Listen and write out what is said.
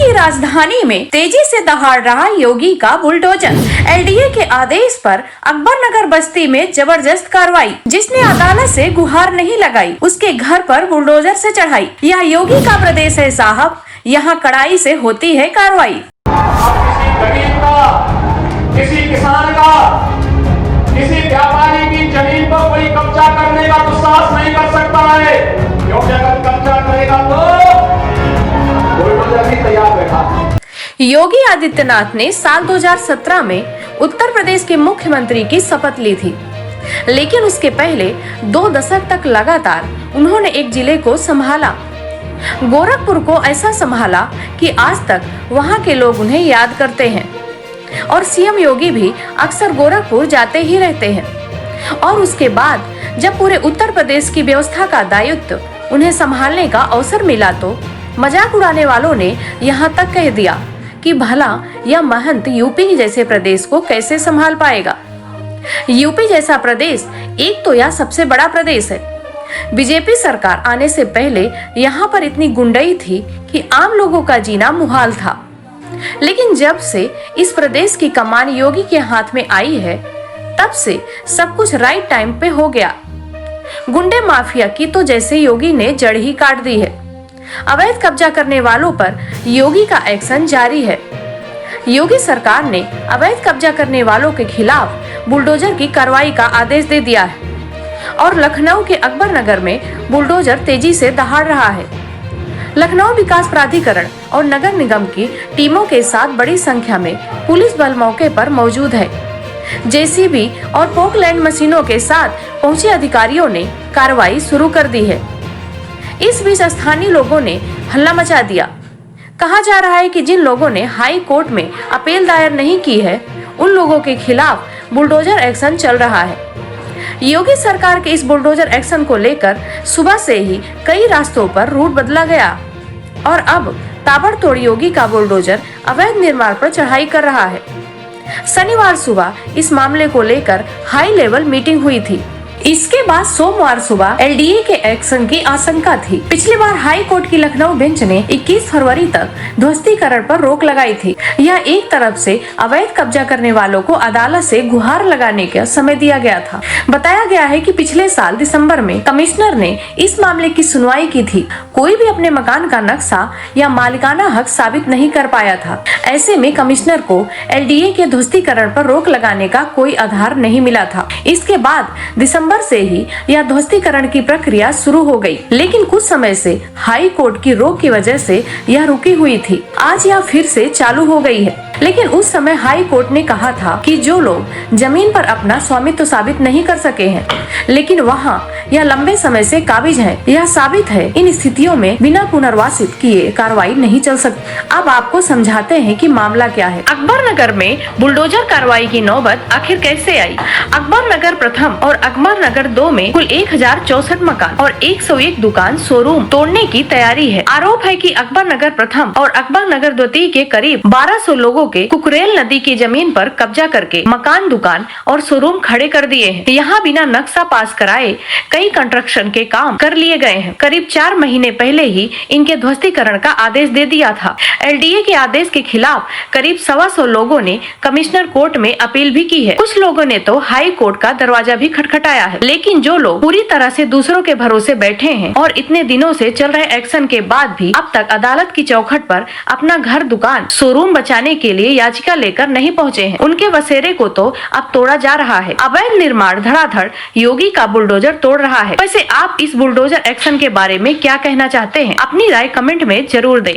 की राजधानी में तेजी से दहाड़ रहा योगी का बुलडोजर। एलडीए के आदेश पर अकबरनगर बस्ती में जबरदस्त कार्रवाई। जिसने अदालत से गुहार नहीं लगाई उसके घर पर बुलडोजर से चढ़ाई। यह योगी का प्रदेश है साहब, यहाँ कड़ाई से होती है कार्रवाई। किसी गरीब का, किसी किसान का, किसी व्यापारी की जमीन पर कोई कब्जा करने का दुस्साहस नहीं कर सकता है, क्योंकि अगर कब्जा करेगा तो बुलडोजर भी तैयार बैठा। योगी आदित्यनाथ ने साल 2017 में उत्तर प्रदेश के मुख्यमंत्री की शपथ ली थी, लेकिन उसके पहले 2 दशक तक लगातार उन्होंने एक जिले को संभाला। गोरखपुर को ऐसा संभाला कि आज तक वहां के लोग उन्हें याद करते हैं और सीएम योगी भी अक्सर गोरखपुर जाते ही रहते हैं। और उसके बाद जब पूरे उत्तर प्रदेश की व्यवस्था का दायित्व उन्हें संभालने का अवसर मिला तो मजाक उड़ाने वालों ने यहाँ तक कह दिया कि भला यह महंत यूपी जैसे प्रदेश को कैसे संभाल पाएगा। यूपी जैसा प्रदेश एक तो यह सबसे बड़ा प्रदेश है। बीजेपी सरकार आने से पहले यहाँ पर इतनी गुंडई थी कि आम लोगों का जीना मुहाल था, लेकिन जब से इस प्रदेश की कमान योगी के हाथ में आई है तब से सब कुछ राइट टाइम पे हो गया। गुंडे माफिया की तो जैसे योगी ने जड़ ही काट दी है। अवैध कब्जा करने वालों पर योगी का एक्शन जारी है। योगी सरकार ने अवैध कब्जा करने वालों के खिलाफ बुलडोजर की कार्रवाई का आदेश दे दिया है और लखनऊ के अकबरनगर में बुलडोजर तेजी से दहाड़ रहा है। लखनऊ विकास प्राधिकरण और नगर निगम की टीमों के साथ बड़ी संख्या में पुलिस बल मौके पर मौजूद है। जेसीबी और पोकलैंड मशीनों के साथ पहुंचे अधिकारियों ने कार्रवाई शुरू कर दी है। इस बीच स्थानीय लोगों ने हल्ला मचा दिया। कहा जा रहा है कि जिन लोगों ने हाई कोर्ट में अपील दायर नहीं की है उन लोगों के खिलाफ बुलडोजर एक्शन चल रहा है। योगी सरकार के इस बुलडोजर एक्शन को लेकर सुबह से ही कई रास्तों पर रूट बदला गया और अब ताबड़तोड़ योगी का बुलडोजर अवैध निर्माण पर चढ़ाई कर रहा है। शनिवार सुबह इस मामले को लेकर हाई लेवल मीटिंग हुई थी। इसके बाद सोमवार सुबह एलडीए के एक्शन की आशंका थी। पिछली बार हाई कोर्ट की लखनऊ बेंच ने 21 फरवरी तक ध्वस्तीकरण पर रोक लगाई थी। यह एक तरफ से अवैध कब्जा करने वालों को अदालत से गुहार लगाने का समय दिया गया था। बताया गया है कि पिछले साल दिसंबर में कमिश्नर ने इस मामले की सुनवाई की थी। कोई भी अपने मकान का नक्शा या मालिकाना हक साबित नहीं कर पाया था। ऐसे में कमिश्नर को एलडीए के ध्वस्तीकरण पर रोक लगाने का कोई आधार नहीं मिला था। इसके बाद दिसंबर से ही यह ध्वस्तीकरण की प्रक्रिया शुरू हो गई, लेकिन कुछ समय से हाई कोर्ट की रोक की वजह से यह रुकी हुई थी। आज यह फिर से चालू हो गई है, लेकिन उस समय हाई कोर्ट ने कहा था कि जो लोग जमीन पर अपना स्वामित्व साबित नहीं कर सके हैं, लेकिन वहां यह लंबे समय से काबिज है, यह साबित है। इन स्थितियों में बिना पुनर्वासित किए कार्रवाई नहीं चल सकती। अब आपको समझाते हैं कि मामला क्या है। अकबरनगर में बुलडोजर कार्रवाई की नौबत आखिर कैसे आई। अकबरनगर प्रथम और अकबरनगर 2 में कुल 1064 मकान और 101 दुकान शोरूम तोड़ने की तैयारी है। आरोप है कि अकबरनगर प्रथम और अकबरनगर द्वितीय के करीब 1200 लोगों के कुकरेल नदी की जमीन पर कब्जा करके मकान, दुकान और शोरूम खड़े कर दिए हैं। यहाँ बिना नक्शा पास कराए कई कंस्ट्रक्शन के काम कर लिए गए हैं। करीब 4 महीने पहले ही इनके ध्वस्तीकरण का आदेश दे दिया था। एलडीए के आदेश के खिलाफ करीब 125 लोगों ने कमिश्नर कोर्ट में अपील भी की है। कुछ लोगों ने तो हाई कोर्ट का दरवाजा भी खटखटाया है, लेकिन जो लोग पूरी तरह से दूसरों के भरोसे बैठे हैं और इतने दिनों से चल रहे एक्शन के बाद भी अब तक अदालत की चौखट पर अपना घर, दुकान, शोरूम बचाने के लिए याचिका लेकर नहीं पहुँचे हैं, उनके वसेरे को तो अब तोड़ा जा रहा है। अवैध निर्माण धड़ाधड़ योगी का बुलडोजर तोड़ रहा है। वैसे आप इस बुलडोजर एक्शन के बारे में क्या कहना चाहते हैं? अपनी राय कमेंट में जरूर दें।